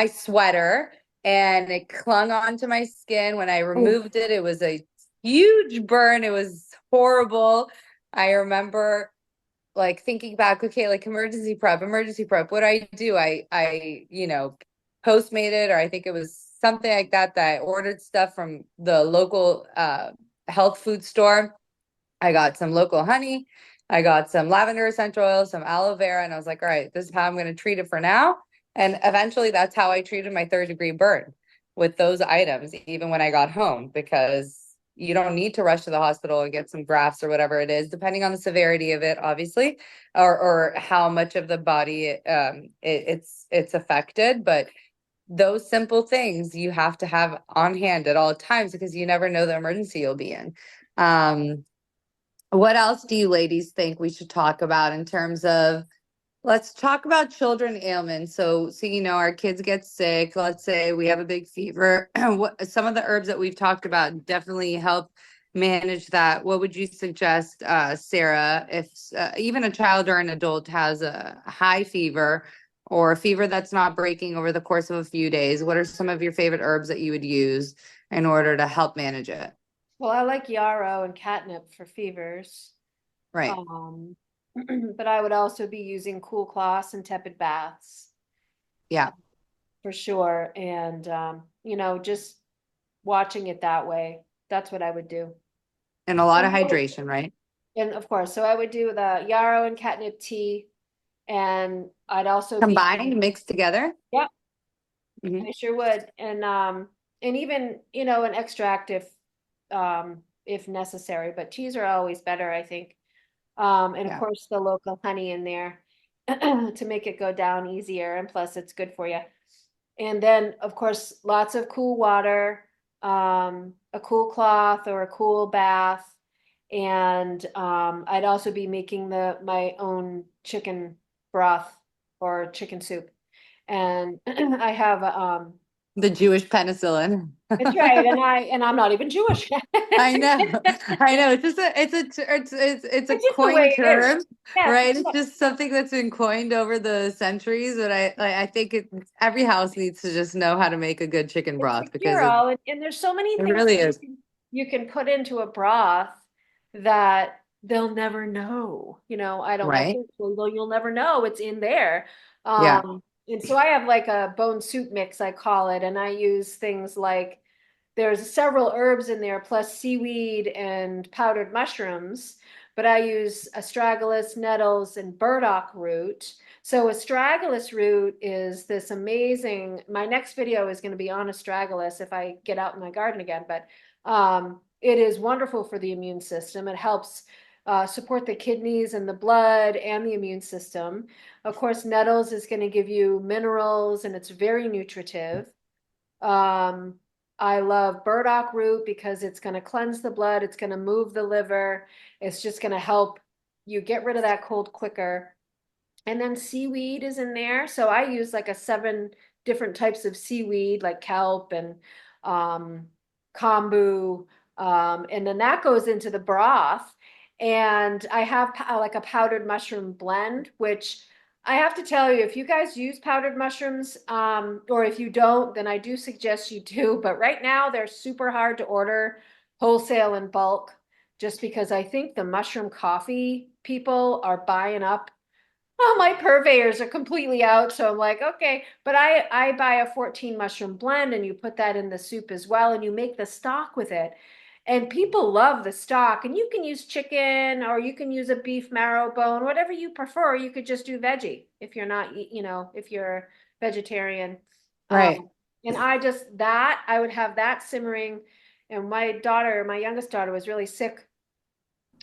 A: sweater, and it clung onto my skin. When I
C: Oh,
A: removed it, it was a huge burn. It was horrible. I remember like thinking back, okay, like emergency prep. What do? Postmated, or I think it was something like that, that I ordered stuff from the local health food store. I got some local honey. I got some lavender essential oil, some aloe vera, and I was like, all right, this is how I'm going to treat it for now. And eventually that's how I treated my 3rd-degree burn, with those items, even when I got home, because you don't need to rush to the hospital and get some grafts or whatever it is, depending on the severity of it, obviously, or how much of the body it's affected. But those simple things you have to have on hand at all times, because you never know the emergency you'll be in. What else do you ladies think we should talk about in terms of, let's talk about children ailments. So our kids get sick. Let's say we have a big fever. What some of the herbs that we've talked about definitely help manage that. What would you suggest, Sarah, if even a child or an adult has a high fever, or a fever that's not breaking over the course of a few days? What are some of your favorite herbs that you would use in order to help manage it?
B: Well, I like yarrow and catnip for fevers.
A: Right.
B: But I would also be using cool cloths and tepid baths
A: Yeah.
B: for sure. And, just watching it that way. That's what I would do.
A: And a lot of
B: And
A: hydration, right?
B: of course, so I would do the yarrow and catnip tea. And I'd also be,
A: Combined, mixed together.
B: yeah,
A: Mhm.
B: I sure would. And even, an extract if necessary, but teas are always better, I think. And of
A: Yeah.
B: course the local honey in there to make it go down easier. And plus it's good for you. And then of course, lots of cool water, a cool cloth or a cool bath. And I'd also be making my own chicken broth or chicken soup. And I have
A: The Jewish penicillin.
B: that's right. And I'm not even Jewish.
A: I know. I know. It's just it's a
B: It's just the
A: coined
B: way it is.
A: term,
B: Yes.
A: right? It's just something that's been coined over the centuries. But I think every house needs to just know how to make a good chicken
B: It's
A: broth,
B: a
A: because
B: cure-all, and there's so many
A: it
B: things
A: really
B: that
A: is.
B: you can put into a broth that they'll never know. I don't like
A: Right?
B: it, so you'll never know it's in there.
A: Yeah.
B: And so I have like a bone soup mix, I call it, and I use things like there's several herbs in there, plus seaweed and powdered mushrooms, but I use astragalus, nettles, and burdock root. So astragalus root is this amazing, my next video is going to be on astragalus if I get out in my garden again, but it is wonderful for the immune system. It helps support the kidneys and the blood and the immune system. Of course, nettles is going to give you minerals and it's very nutritive. Um, I love burdock root because it's going to cleanse the blood. It's going to move the liver. It's just going to help you get rid of that cold quicker. And then seaweed is in there. So I use like 7 different types of seaweed, like kelp and kombu. And then that goes into the broth. And I have like a powdered mushroom blend, which I have to tell you, if you guys use powdered mushrooms, or if you don't, then I do suggest you do. But right now they're super hard to order wholesale and bulk, just because I think the mushroom coffee people are buying up. Oh, my purveyors are completely out. So I'm like, okay, but I buy a 14 mushroom blend and you put that in the soup as well and you make the stock with it. And people love the stock, and you can use chicken or you can use a beef marrow bone, whatever you prefer. You could just do veggie if you're not, if you're vegetarian.
A: Right.
B: And I would have that simmering. And my youngest daughter was really sick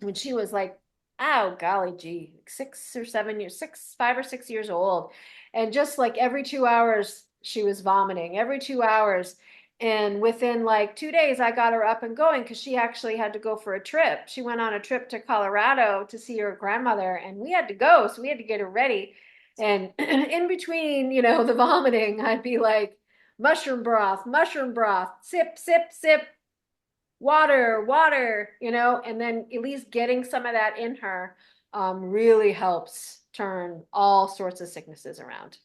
B: when she was like, oh golly gee, 6 or 7 years, 5 or 6 years old. And just like every 2 hours, she was vomiting every 2 hours. And within like 2 days, I got her up and going because she actually had to go for a trip. She went on a trip to Colorado to see her grandmother, and we had to go. So we had to get her ready. And in between, the vomiting, I'd be like, mushroom broth, sip, sip, sip, water, and then at least getting some of that in her really helps turn all sorts of sicknesses around.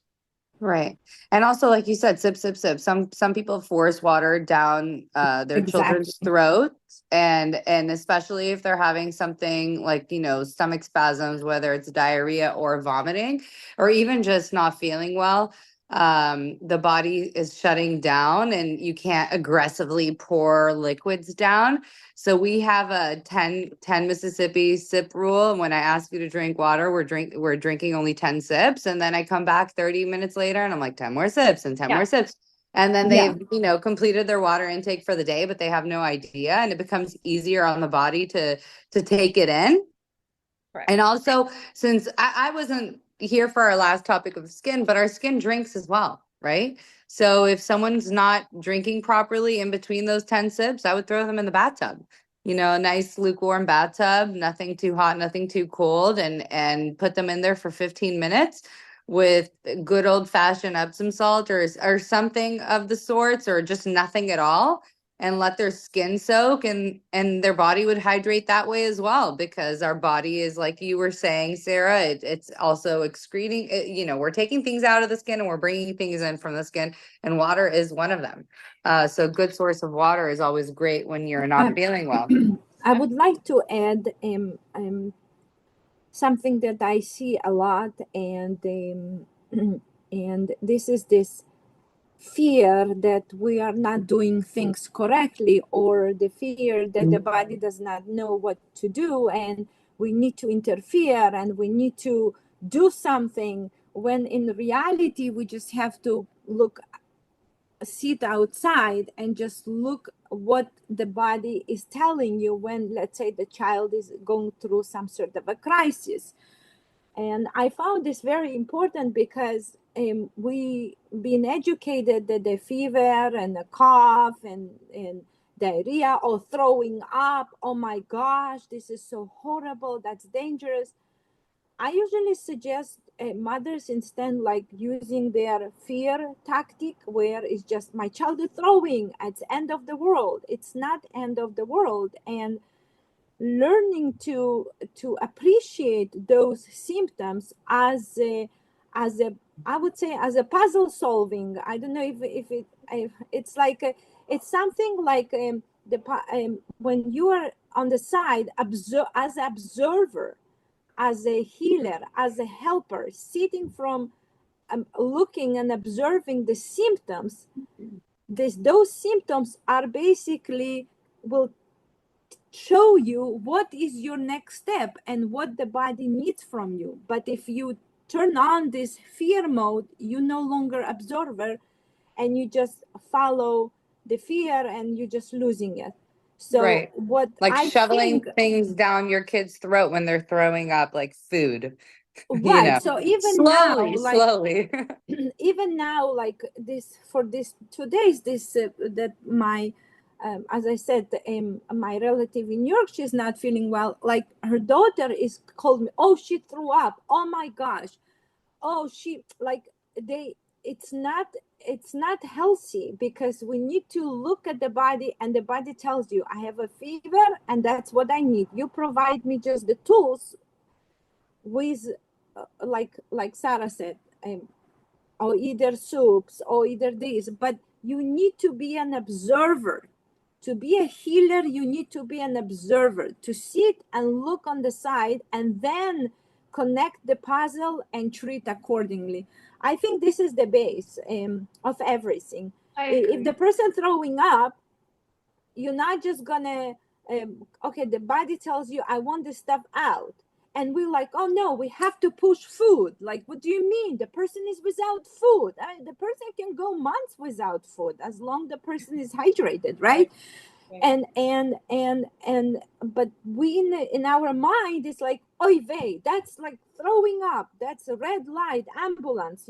A: Right. And also, like you said, sip, sip, sip. Some people force water down their children's
C: Exactly.
A: throats, and especially if they're having something like, stomach spasms, whether it's diarrhea or vomiting, or even just not feeling well, the body is shutting down and you can't aggressively pour liquids down. So we have a 10 Mississippi sip rule. And when I ask you to drink water, we're drinking only 10 sips. And then I come back 30 minutes later and I'm like, 10 more sips and 10
B: Yeah.
A: more sips. And then
C: Yeah.
A: they've, completed their water intake for the day, but they have no idea. And it becomes easier on the body to take it in.
B: Correct.
A: And also, since I wasn't here for our last topic of skin, but our skin drinks as well, right? So if someone's not drinking properly in between those 10 sips, I would throw them in the bathtub. A nice lukewarm bathtub, nothing too hot, nothing too cold, and put them in there for 15 minutes with good old fashioned Epsom salt or something of the sorts, or just nothing at all, and let their skin soak, and their body would hydrate that way as well, because our body is, like you were saying, Sarah, it's also excreting, we're taking things out of the skin and we're bringing things in from the skin, and water is one of them. So good source of water is always great when you're not feeling well.
C: I would like to add something that I see a lot, and and this fear that we are not doing things correctly, or the fear that the body does not know what to do, and we need to interfere and we need to do something, when in reality we just have to sit outside and just look what the body is telling you when, let's say, the child is going through some sort of a crisis. And I found this very important because we been educated that the fever and the cough and diarrhea or throwing up, oh my gosh, this is so horrible, that's dangerous. I usually suggest mothers instead like using their fear tactic, where it's just my child is throwing, it's end of the world. It's not end of the world. And learning to appreciate those symptoms as a I would say as a puzzle solving. I don't know if it's like it's something like when you are on the side as an observer, as a healer, as a helper, sitting from looking and observing the symptoms. Those symptoms are basically will show you what is your next step and what the body needs from you. But if you turn on this fear mode, you no longer observer, and you just follow the fear and you're just losing it. So
A: Right.
C: what
A: Like
C: I
A: shoveling
C: think,
A: things down your kid's throat when they're throwing up, like food,
C: right, so even now,
A: slowly,
C: like
A: slowly.
C: even now, like this for this 2 days, this that my as I said, my relative in New York, she's not feeling well. Like her daughter is called me, oh, she threw up, oh my gosh, oh, she like they it's not healthy, because we need to look at the body, and the body tells you, I have a fever and that's what I need. You provide me just the tools with like Sarah said, or either soups or either this, but you need to be an observer. To be a healer, you need to be an observer, to sit and look on the side and then connect the puzzle and treat accordingly. I think this is the base of everything. If the person throwing up, you're not just gonna okay, the body tells you, I want this stuff out, and we're like, oh no, we have to push food. Like, what do you mean? The person is without food. The person can go months without food as long the person is hydrated, right? And but we in our mind, it's like, oy vey, that's like throwing up, that's a red light, ambulance,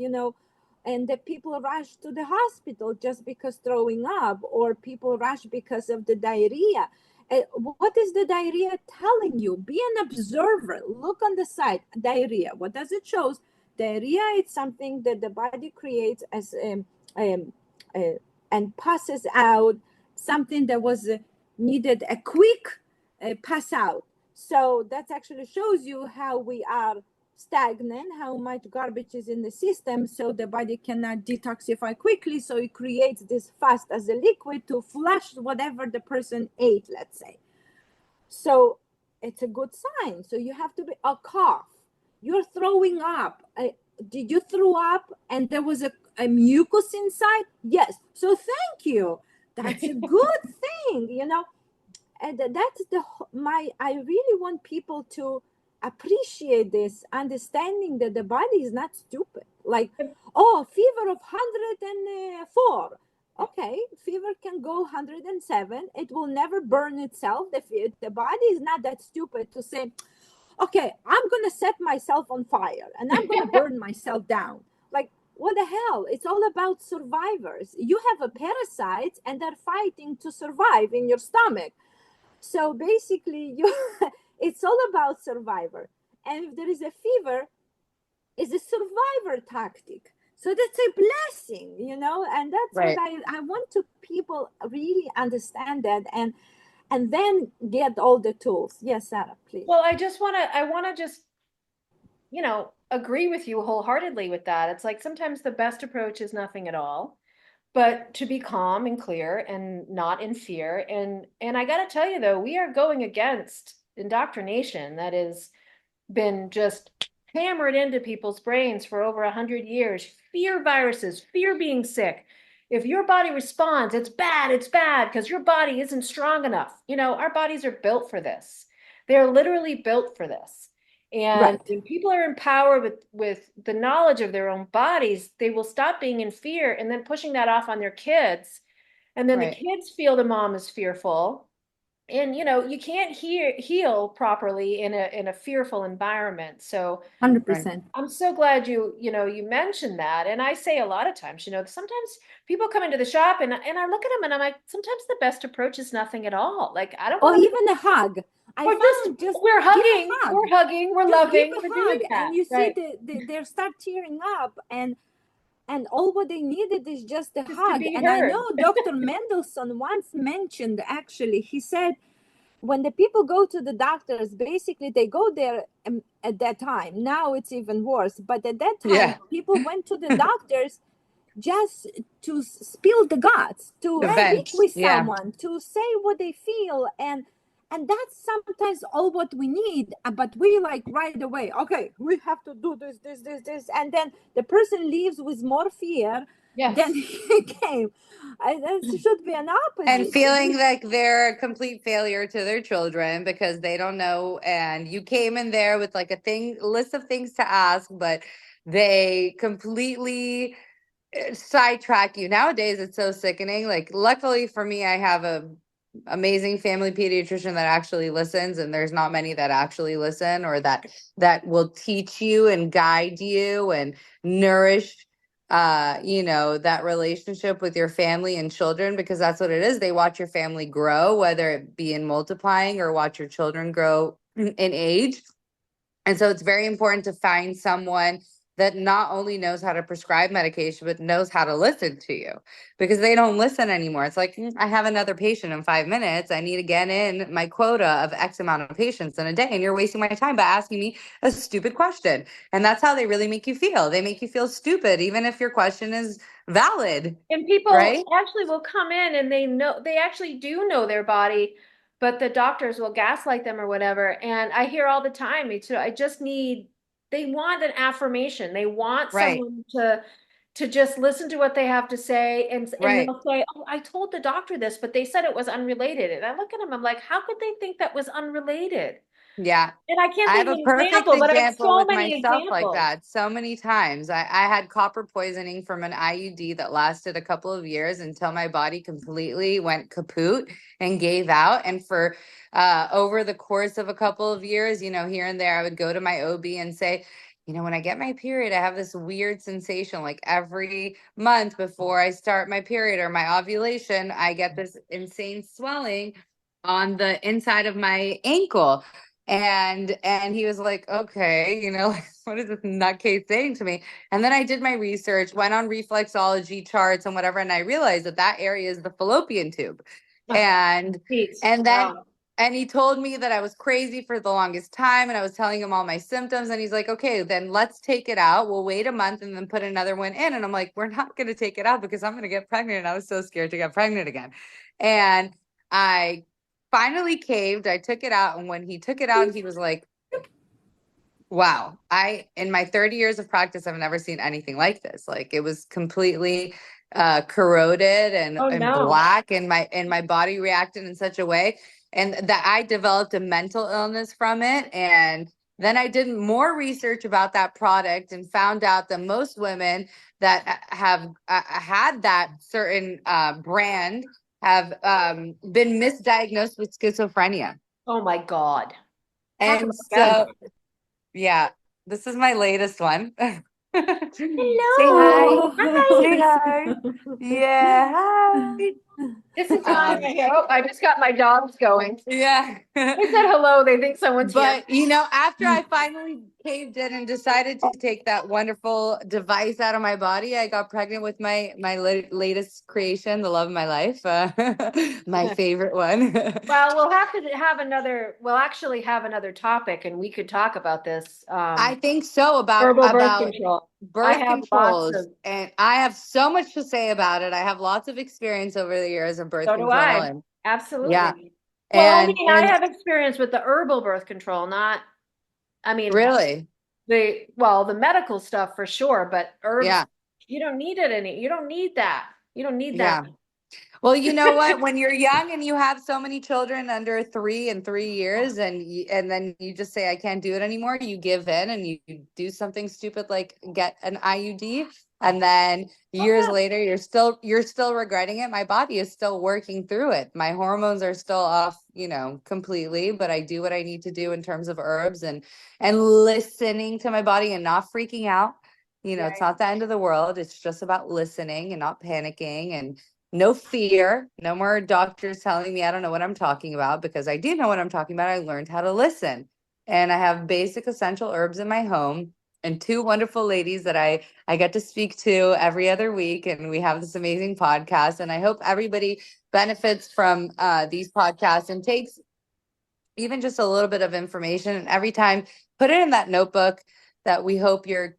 C: and the people rush to the hospital just because throwing up, or people rush because of the diarrhea. What is the diarrhea telling you? Be an observer, look on the side. Diarrhea, what does it show? Diarrhea is something that the body creates as um, uh, and passes out something that was needed a quick pass out. So that actually shows you how we are stagnant, how much garbage is in the system, so the body cannot detoxify quickly, so it creates this fast as a liquid to flush whatever the person ate, let's say. So it's a good sign. So you have to be a cough, you're throwing up. Did you throw up and there was a mucus inside? Yes. So thank you, that's a good thing, you know. And that's I really want people to appreciate this understanding that the body is not stupid. Like, oh, fever of 104. Okay, fever can go 107. It will never burn itself. The body is not that stupid to say, okay, I'm gonna set myself on fire and I'm gonna burn myself down. Like, what the hell? It's all about survivors. You have a parasite and they're fighting to survive in your stomach. So basically, it's all about survivor. And if there is a fever, it's a survivor tactic. So that's a blessing, you know, and that's
A: Right.
C: what I want to people really understand that and then get all the tools. Yes, Sarah, please.
B: Well, I want to just, you know, agree with you wholeheartedly with that. It's like sometimes the best approach is nothing at all, but to be calm and clear and not in fear. And I got to tell you though, we are going against indoctrination that has been just hammered into people's brains for over 100 years. Fear viruses, fear being sick. If your body responds, it's bad because your body isn't strong enough. You know, our bodies are built for this. They're literally built for this. And
C: Right.
B: when people are empowered with the knowledge of their own bodies, they will stop being in fear and then pushing that off on their kids. And then the
A: Right.
B: kids feel the mom is fearful. And you know, you can't heal properly in a fearful environment. So
C: 100%.
B: I'm so glad you know you mentioned that. And I say a lot of times, you know, sometimes people come into the shop and I look at them and I'm like, sometimes the best approach is nothing at all. Like I don't
C: Or
B: want to
C: even a hug. I
B: or
C: found just
B: we're
C: give a
B: hugging,
C: hug.
B: we're hugging, we're
C: Just give
B: loving,
C: a
B: we're
C: hug,
B: doing that.
C: and you see
B: Right.
C: they start tearing up, and all what they needed is just a
B: Just to
C: hug.
B: be
C: And I
B: heard.
C: know Dr. Mendelssohn once mentioned, actually, he said when the people go to the doctors, basically they go there at that time. Now it's even worse, but at that time,
A: Yeah.
C: people went to the doctors just to spill the guts, to
A: The
C: speak
A: vent.
C: with
A: Yeah.
C: someone, to say what they feel, and that's sometimes all what we need. But we like right away, okay, we have to do this, and then the person leaves with more fear
B: Yes.
C: than he came. That should be an opposite.
A: And feeling like they're a complete failure to their children because they don't know. And you came in there with like a list of things to ask, but they completely sidetrack you. Nowadays, it's so sickening. Like, luckily for me, I have a amazing family pediatrician that actually listens, and there's not many that actually listen or that will teach you and guide you and nourish you know, that relationship with your family and children, because that's what it is. They watch your family grow, whether it be in multiplying or watch your children grow in age. And so it's very important to find someone that not only knows how to prescribe medication, but knows how to listen to you, because they don't listen anymore. It's like, I have another patient in 5 minutes. I need to get in my quota of X amount of patients in a day. And you're wasting my time by asking me a stupid question. And that's how they really make you feel. They make you feel stupid, even if your question is valid.
B: And people
A: Right?
B: actually will come in and they actually do know their body, but the doctors will gaslight them or whatever. And I hear all the time, they want an affirmation. They want
A: Right.
B: someone to just listen to what they have to say. And
A: Right.
B: they'll say, oh, I told the doctor this, but they said it was unrelated. And I look at them, I'm like, how could they think that was unrelated?
A: Yeah.
B: And I can't
A: I have
B: think of
A: a
B: an
A: perfect
B: example, but I have
A: example
B: so
A: with
B: many
A: myself like
B: examples.
A: that so many times. I had copper poisoning from an IUD that lasted a couple of years until my body completely went kaput and gave out. And for over the course of a couple of years, you know, here and there, I would go to my OB and say, you know, when I get my period, I have this weird sensation like every month before I start my period or my ovulation, I get this insane swelling on the inside of my ankle. And he was like, okay, you know, like, what is this nutcase saying to me? And then I did my research, went on reflexology charts and whatever, and I realized that area is the fallopian tube.
B: Oh,
A: And
B: geez.
A: and then
B: Wow.
A: And he told me that I was crazy for the longest time, and I was telling him all my symptoms, and he's like, okay, then let's take it out. We'll wait a month and then put another one in. And I'm like, we're not going to take it out because I'm going to get pregnant. And I was so scared to get pregnant again. And I finally caved. I took it out. And when he took it out, he was like, wow, in my 30 years of practice, I've never seen anything like this. Like, it was completely corroded and,
B: Oh,
A: and
B: no.
A: black, and my body reacted in such a way, and that I developed a mental illness from it. And then I did more research about that product and found out that most women that have had that certain brand have been misdiagnosed with schizophrenia.
B: Oh my God. Talk
A: And
B: about that.
A: so, yeah, this is my latest one. Say hi.
B: Hello.
A: Say hi. Yeah, hi.
B: This is time. I just got my dogs going.
A: Yeah.
B: They said hello. They think someone's here.
A: But, after I finally caved in and decided to take that wonderful device out of my body, I got pregnant with my latest creation, the love of my life, my favorite one.
B: Well, we'll have to have we'll actually have another topic and we could talk about this.
A: I think so,
B: Herbal birth
A: about
B: control. I
A: birth
B: have lots
A: controls,
B: of,
A: and I have so much to say about it. I have lots of experience over the years of birth
B: so do
A: control,
B: I.
A: and
B: Absolutely.
A: yeah,
B: Well, I
A: and
B: mean, I have experience with the herbal birth control, I mean,
A: really,
B: the medical stuff for sure, but herbs,
A: yeah,
B: you don't need you don't need that. You don't need that.
A: yeah. Well, you know what? When you're young and you have so many children under 3 and 3 years, and then you just say, I can't do it anymore, you give in and you do something stupid like get an IUD, and then years later you're still regretting it. My body is still working through it. My hormones are still off, completely, but I do what I need to do in terms of herbs and listening to my body and not freaking out. It's not the end of the world. It's just about listening and not panicking, and no fear, no more doctors telling me I don't know what I'm talking about, because I do know what I'm talking about. I learned how to listen. And I have basic essential herbs in my home and 2 wonderful ladies that I get to speak to every other week. And we have this amazing podcast. And I hope everybody benefits from these podcasts and takes even just a little bit of information, and every time put it in that notebook that we hope you're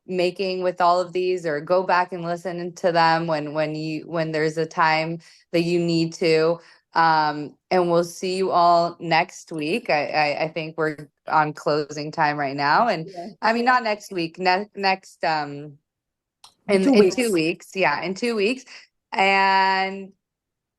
A: making with all of these, or go back and listen to them when there's a time that you need to. And we'll see you all next week. I think we're on closing time right now, and I mean, not next week, next in 2 weeks. Yeah, in 2 weeks. And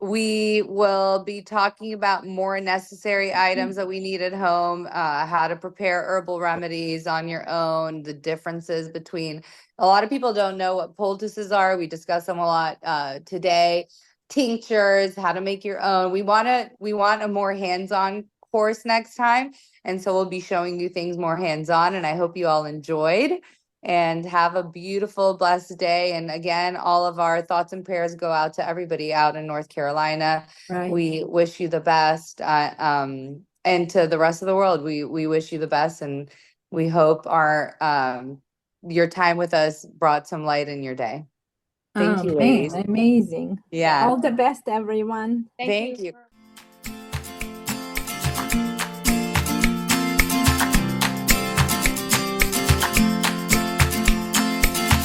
A: we will be talking about more necessary items that we need at home, how to prepare herbal remedies on your own, the differences between, a lot of people don't know what poultices are. We discuss them a lot today. Tinctures, how to make your own. We want a more hands-on course next time. And so we'll be showing you things more hands-on, and I hope you all enjoyed. And have a beautiful, blessed day. And again, all of our thoughts and prayers go out to everybody out in North Carolina.
C: Right.
A: We wish you the best. And to the rest of the world, we wish you the best. And we hope your time with us brought some light in your day. Thank you, ladies.
C: Amazing.
A: Yeah.
C: All the best, everyone.
A: Thank you.